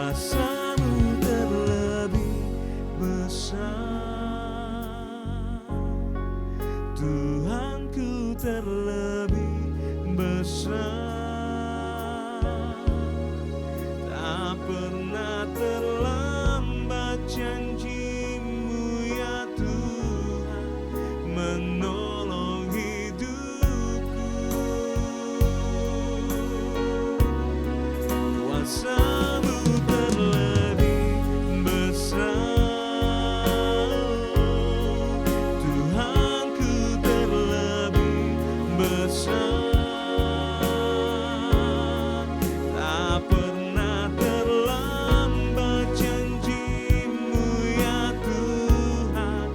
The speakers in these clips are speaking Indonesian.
Kuasa-Mu terlebih besar, Tuhanku terlebih besar. Tak pernah terlambat janji-Mu ya Tuhan menolong hidupku. Kuasa-Mu terlebih besar, Tuhanku terlebih besar. Tak pernah terlambat janji-Mu ya Tuhan,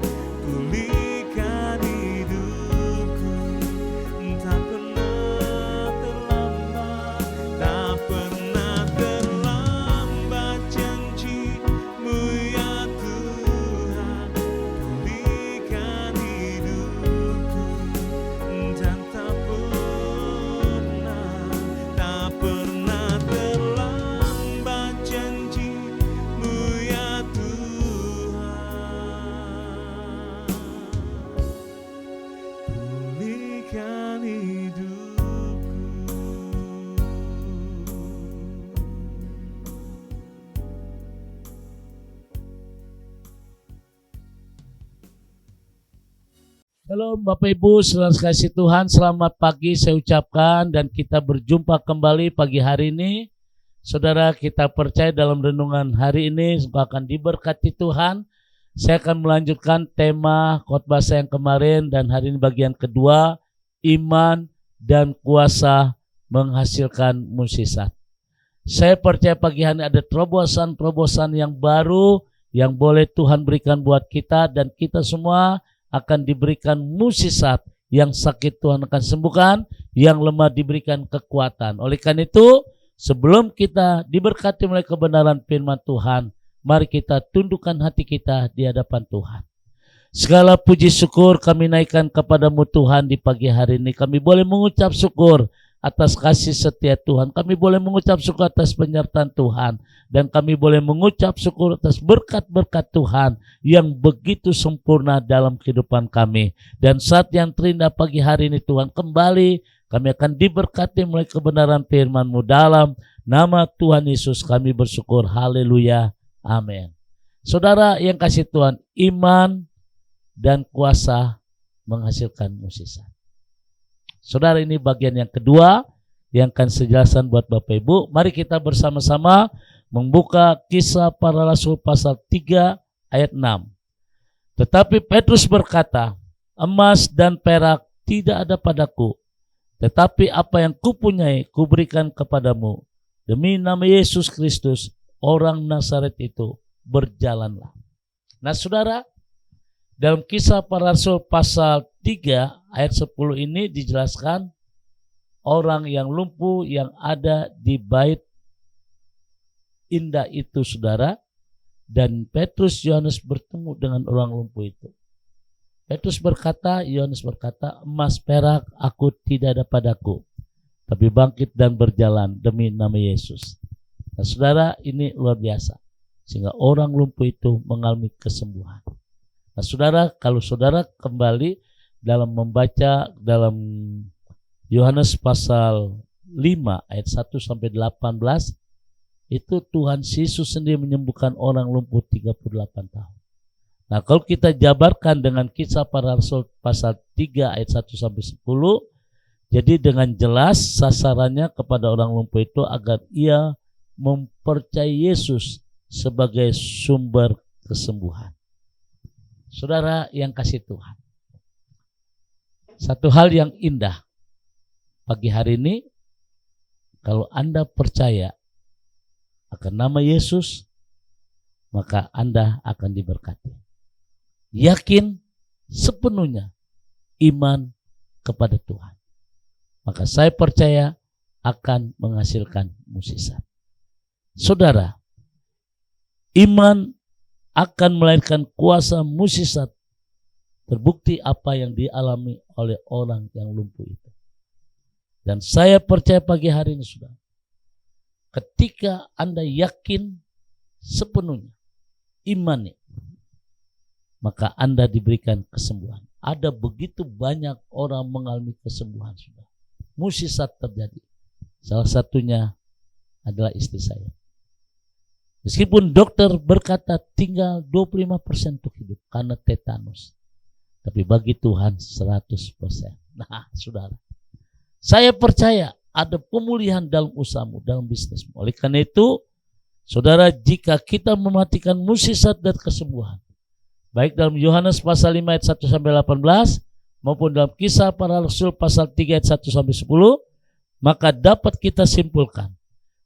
pulihkan hidupku. Tak pernah terlambat, tak pernah terlambat janji-Mu ya Tuhan, pulihkan hidupku. Dan tak pernah terlambat janji-Mu ya Tuhan, pulihkan hidupku. Shalom Bapak Ibu, saudara kasih Tuhan, selamat pagi saya ucapkan dan kita berjumpa kembali pagi hari ini. Saudara, kita percaya dalam renungan hari ini akan diberkati Tuhan. Saya akan melanjutkan tema khotbah saya yang kemarin dan hari ini bagian kedua, iman dan kuasa menghasilkan mukjizat. Saya percaya pagi hari ini ada terobosan-terobosan yang baru yang boleh Tuhan berikan buat kita dan kita semua akan diberikan mukjizat, yang sakit Tuhan akan sembuhkan, yang lemah diberikan kekuatan. Oleh karena itu, sebelum kita diberkati oleh kebenaran firman Tuhan, mari kita tundukkan hati kita di hadapan Tuhan. Segala puji syukur kami naikkan kepadamu Tuhan di pagi hari ini. Kami boleh mengucap syukur atas kasih setia Tuhan. Kami boleh mengucap syukur atas penyertaan Tuhan. Dan kami boleh mengucap syukur atas berkat-berkat Tuhan yang begitu sempurna dalam kehidupan kami. Dan saat yang terindah pagi hari ini Tuhan, kembali kami akan diberkati melalui kebenaran firman-Mu. Dalam nama Tuhan Yesus kami bersyukur. Haleluya. Amin. Saudara yang kasih Tuhan, iman dan kuasa menghasilkan mukjizat. Saudara, ini bagian yang kedua yang akan saya jelaskan buat Bapak Ibu. Mari kita bersama-sama membuka Kisah Para Rasul pasal 3 ayat 6. Tetapi Petrus berkata, emas dan perak tidak ada padaku, tetapi apa yang kupunyai kuberikan kepadamu. Demi nama Yesus Kristus, orang Nazaret itu, berjalanlah. Nah saudara, dalam Kisah Para Rasul pasal 3 ayat 10 ini dijelaskan orang yang lumpuh yang ada di bait indah itu saudara, dan Petrus Yohanes bertemu dengan orang lumpuh itu. Petrus berkata, Yohanes berkata, emas perak aku tidak ada padaku, tapi bangkit dan berjalan demi nama Yesus. Nah saudara, ini luar biasa, sehingga orang lumpuh itu mengalami kesembuhan. Nah saudara, kalau saudara kembali dalam membaca dalam Yohanes pasal 5 ayat 1 sampai 18, itu Tuhan Yesus sendiri menyembuhkan orang lumpuh 38 tahun. Nah kalau kita jabarkan dengan Kisah Para Rasul pasal 3 ayat 1 sampai 10, jadi dengan jelas sasarannya kepada orang lumpuh itu agar ia mempercayai Yesus sebagai sumber kesembuhan. Saudara yang kasih Tuhan, satu hal yang indah pagi hari ini, kalau Anda percaya akan nama Yesus, maka Anda akan diberkati. Yakin sepenuhnya iman kepada Tuhan, maka saya percaya akan menghasilkan mukjizat. Saudara, iman akan melahirkan kuasa mukjizat. Terbukti apa yang dialami oleh orang yang lumpuh itu. Dan saya percaya pagi hari ini sudah, ketika Anda yakin sepenuhnya imannya, maka Anda diberikan kesembuhan. Ada begitu banyak orang mengalami kesembuhan sudah. Mukjizat terjadi. Salah satunya adalah istri saya. Meskipun dokter berkata tinggal 25% untuk hidup karena tetanus. Tapi bagi Tuhan 100%. Nah, saudara, saya percaya ada pemulihan dalam usahamu, dalam bisnismu. Oleh karena itu, saudara, jika kita mematikan mukjizat dan kesembuhan, baik dalam Yohanes pasal 5 ayat 1 sampai 18 maupun dalam Kisah Para Rasul pasal 3 ayat 1 sampai 10, maka dapat kita simpulkan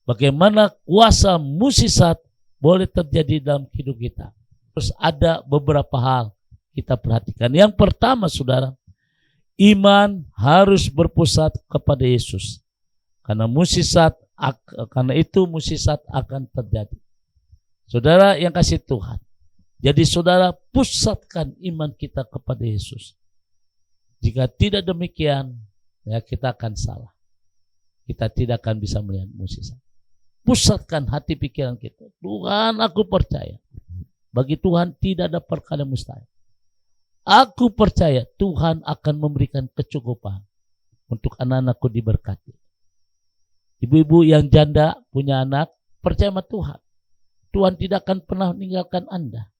bagaimana kuasa mukjizat boleh terjadi dalam hidup kita. Terus ada beberapa hal kita perhatikan. Yang pertama, saudara, iman harus berpusat kepada Yesus. Karena itu mukjizat akan terjadi. Saudara yang kasih Tuhan, jadi saudara pusatkan iman kita kepada Yesus. Jika tidak demikian, ya kita akan salah. Kita tidak akan bisa melihat mukjizat. Pusatkan hati pikiran kita. Tuhan, aku percaya. Bagi Tuhan tidak ada perkara mustahil. Aku percaya Tuhan akan memberikan kecukupan untuk anak-anakku diberkati. Ibu-ibu yang janda punya anak, percaya sama Tuhan. Tuhan tidak akan pernah meninggalkan Anda.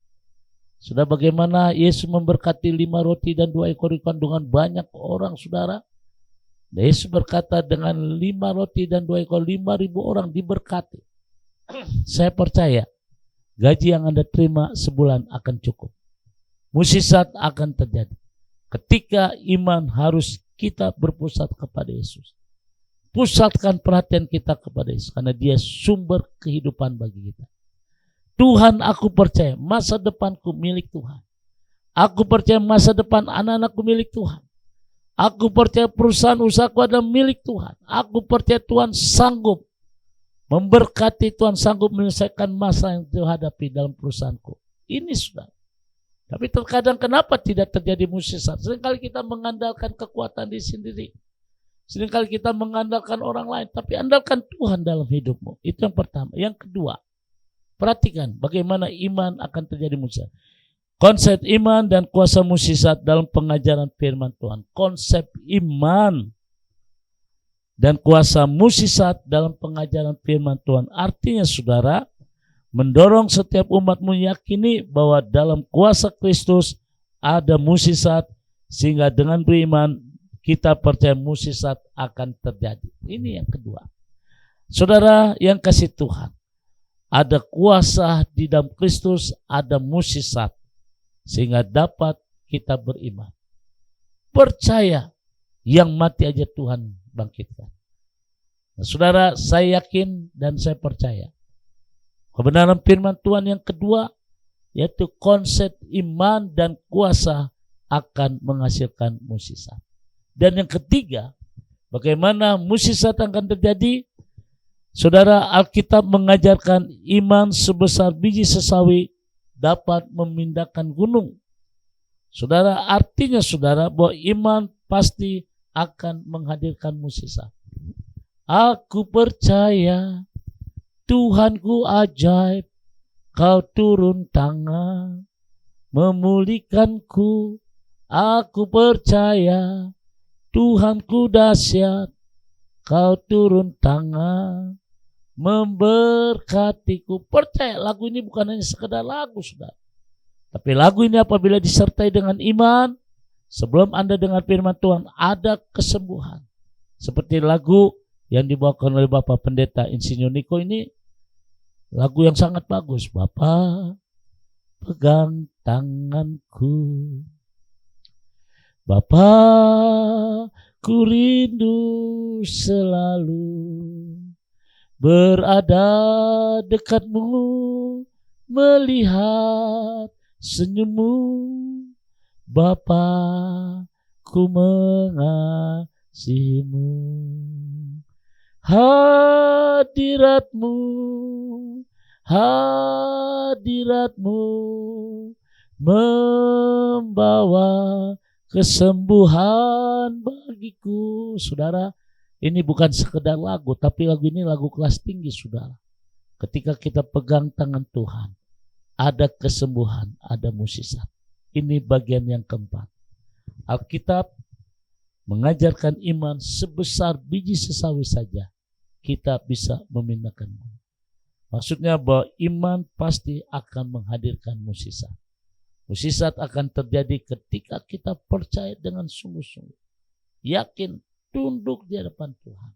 Sudah bagaimana Yesus memberkati 5 roti dan 2 ekor ikan dengan banyak orang, saudara. Yesus berkata dengan 5 roti dan 2 ekor 5.000 orang diberkati. Saya percaya gaji yang Anda terima sebulan akan cukup. Mukjizat akan terjadi. Ketika iman harus kita berpusat kepada Yesus. Pusatkan perhatian kita kepada Yesus karena Dia sumber kehidupan bagi kita. Tuhan, aku percaya masa depanku milik Tuhan. Aku percaya masa depan anak-anakku milik Tuhan. Aku percaya perusahaan usahaku adalah milik Tuhan. Aku percaya Tuhan sanggup memberkati, Tuhan sanggup menyelesaikan masa yang dihadapi dalam perusahaanku. Ini sudah. Tapi terkadang kenapa tidak terjadi mukjizat? Seringkali kita mengandalkan kekuatan diri sendiri. Seringkali kita mengandalkan orang lain. Tapi andalkan Tuhan dalam hidupmu. Itu yang pertama. Yang kedua, perhatikan bagaimana iman akan terjadi mukjizat. Konsep iman dan kuasa mukjizat dalam pengajaran firman Tuhan. Konsep iman dan kuasa mukjizat dalam pengajaran firman Tuhan. Artinya saudara, mendorong setiap umat meyakini bahwa dalam kuasa Kristus ada mukjizat, sehingga dengan beriman kita percaya mukjizat akan terjadi. Ini yang kedua. Saudara yang kasih Tuhan, ada kuasa di dalam Kristus, ada mukjizat, sehingga dapat kita beriman. Percaya, yang mati aja Tuhan bangkitkan. Nah, saudara, saya yakin dan saya percaya kebenaran firman Tuhan yang kedua, yaitu konsep iman dan kuasa akan menghasilkan mukjizat. Dan yang ketiga, bagaimana mukjizat akan terjadi? Saudara, Alkitab mengajarkan iman sebesar biji sesawi dapat memindahkan gunung. Saudara, artinya saudara bahwa iman pasti akan menghadirkan mukjizat. Aku percaya Tuhanku ajaib, Kau turun tangan memulihkanku. Aku percaya Tuhanku dahsyat, Kau turun tangan memberkatiku. Percaya lagu ini bukan hanya sekedar lagu, saudara. Tapi lagu ini apabila disertai dengan iman, sebelum Anda dengar firman Tuhan, ada kesembuhan. Seperti lagu yang dibawakan oleh Bapak Pendeta Insinyur Niko ini, lagu yang sangat bagus. Bapak pegang tanganku, Bapak ku rindu selalu berada dekatmu, melihat senyummu. Bapa, ku mengasihimu. Hadiratmu, hadiratmu membawa kesembuhan bagiku. Saudara, ini bukan sekedar lagu, tapi lagu ini lagu kelas tinggi, saudara. ketika kita pegang tangan Tuhan, ada kesembuhan, ada mukjizat. Ini bagian yang keempat. Alkitab mengajarkan iman sebesar biji sesawi saja, kita bisa memindahkan gunung. Maksudnya bahwa iman pasti akan menghadirkan mukjizat. Mukjizat akan terjadi ketika kita percaya dengan sungguh-sungguh, yakin, tunduk di hadapan Tuhan.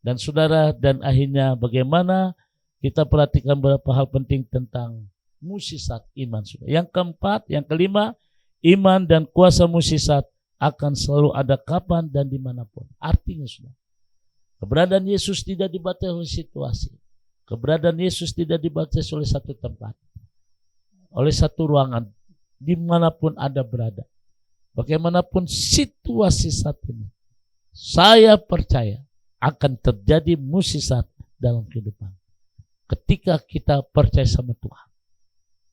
Dan saudara, dan akhirnya bagaimana kita perhatikan beberapa hal penting tentang mukjizat iman. Yang keempat, yang kelima, iman dan kuasa mukjizat akan selalu ada kapan dan dimanapun. Artinya sudah, keberadaan Yesus tidak dibatasi oleh situasi. Keberadaan Yesus tidak dibatasi oleh satu tempat, oleh satu ruangan, dimanapun ada berada. Bagaimanapun situasi saat ini, saya percaya akan terjadi mukjizat dalam kehidupan. Ketika kita percaya sama Tuhan.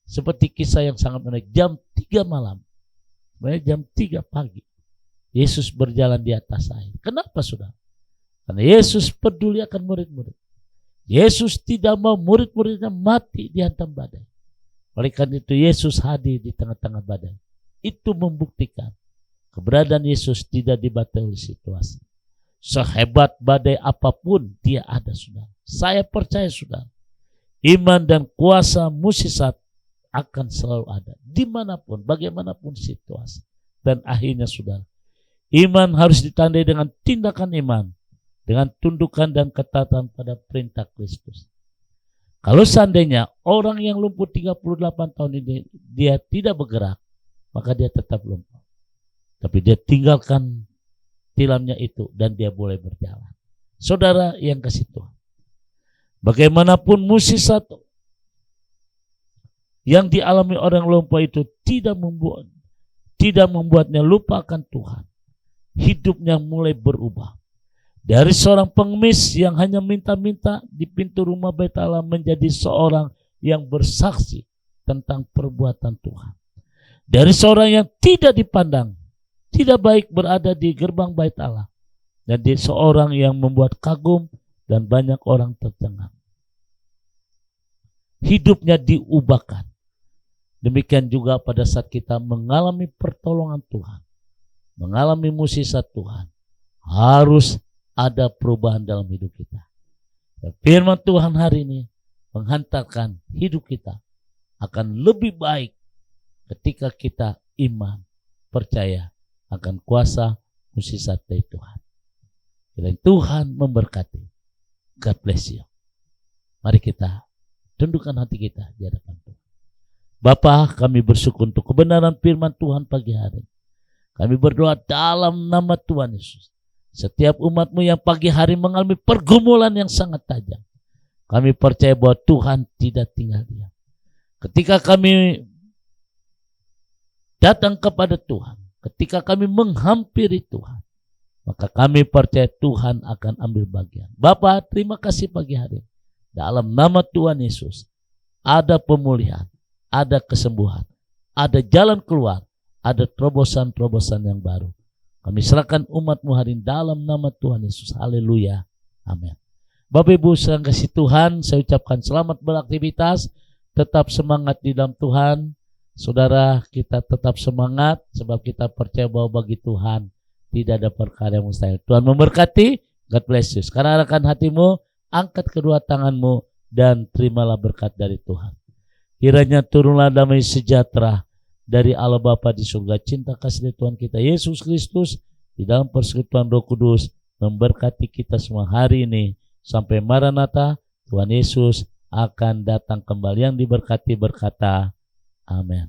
Seperti kisah yang sangat menarik, jam 3 malam, jam 3 pagi, Yesus berjalan di atas air. Kenapa saudara? Karena Yesus peduli akan murid-murid. Yesus tidak mau murid-muridnya mati dihantam badai. Oleh karena itu Yesus hadir di tengah-tengah badai. Itu membuktikan keberadaan Yesus tidak dibatasi oleh situasi. Sehebat badai apapun dia ada saudara. Saya percaya saudara, iman dan kuasa mukjizat akan selalu ada. Dimanapun, bagaimanapun situasi. Dan akhirnya saudara, iman harus ditandai dengan tindakan iman, dengan tundukan dan ketaatan pada perintah Kristus. Kalau seandainya orang yang lumpuh 38 tahun ini dia tidak bergerak, maka dia tetap lumpuh. Tapi dia tinggalkan tilamnya itu dan dia boleh berjalan. Saudara yang kasih Tuhan, bagaimanapun mukjizat yang dialami orang lumpuh itu tidak membuatnya lupa akan Tuhan. Hidupnya mulai berubah. Dari seorang pengemis yang hanya minta-minta di pintu rumah Bait Allah menjadi seorang yang bersaksi tentang perbuatan Tuhan. Dari seorang yang tidak dipandang, tidak baik berada di gerbang Bait Allah, jadi seorang yang membuat kagum dan banyak orang tercengang. Hidupnya diubahkan. Demikian juga pada saat kita mengalami pertolongan Tuhan, mengalami mukjizat Tuhan, harus ada perubahan dalam hidup kita. Dan firman Tuhan hari ini menghantarkan hidup kita akan lebih baik ketika kita iman, percaya akan kuasa mukjizat dari Tuhan. Dan Tuhan memberkati. God bless you. Mari kita tundukkan hati kita di hadapan Tuhan. Bapa, kami bersyukur untuk kebenaran firman Tuhan pagi hari. Kami berdoa dalam nama Tuhan Yesus. Setiap umat-Mu yang pagi hari mengalami pergumulan yang sangat tajam, kami percaya bahwa Tuhan tidak tinggal diam. Ketika kami datang kepada Tuhan, ketika kami menghampiri Tuhan, maka kami percaya Tuhan akan ambil bagian. Bapa, terima kasih pagi hari. Dalam nama Tuhan Yesus, ada pemulihan, ada kesembuhan, ada jalan keluar, ada terobosan-terobosan yang baru. Kami serahkan umat-Mu hari ini dalam nama Tuhan Yesus. Haleluya. Amin. Bapak Ibu sedang kasih Tuhan, saya ucapkan selamat beraktivitas. Tetap semangat di dalam Tuhan. Saudara, kita tetap semangat sebab kita percaya bahwa bagi Tuhan tidak ada perkara yang mustahil. Tuhan memberkati. God bless you. Sekarang arahkan hatimu, angkat kedua tanganmu dan terimalah berkat dari Tuhan. Kiranya turunlah damai sejahtera dari Allah Bapa di surga, cinta kasih dari Tuhan kita Yesus Kristus di dalam persekutuan Roh Kudus memberkati kita semua hari ini sampai Maranatha. Tuhan Yesus akan datang kembali. Yang diberkati berkata amin.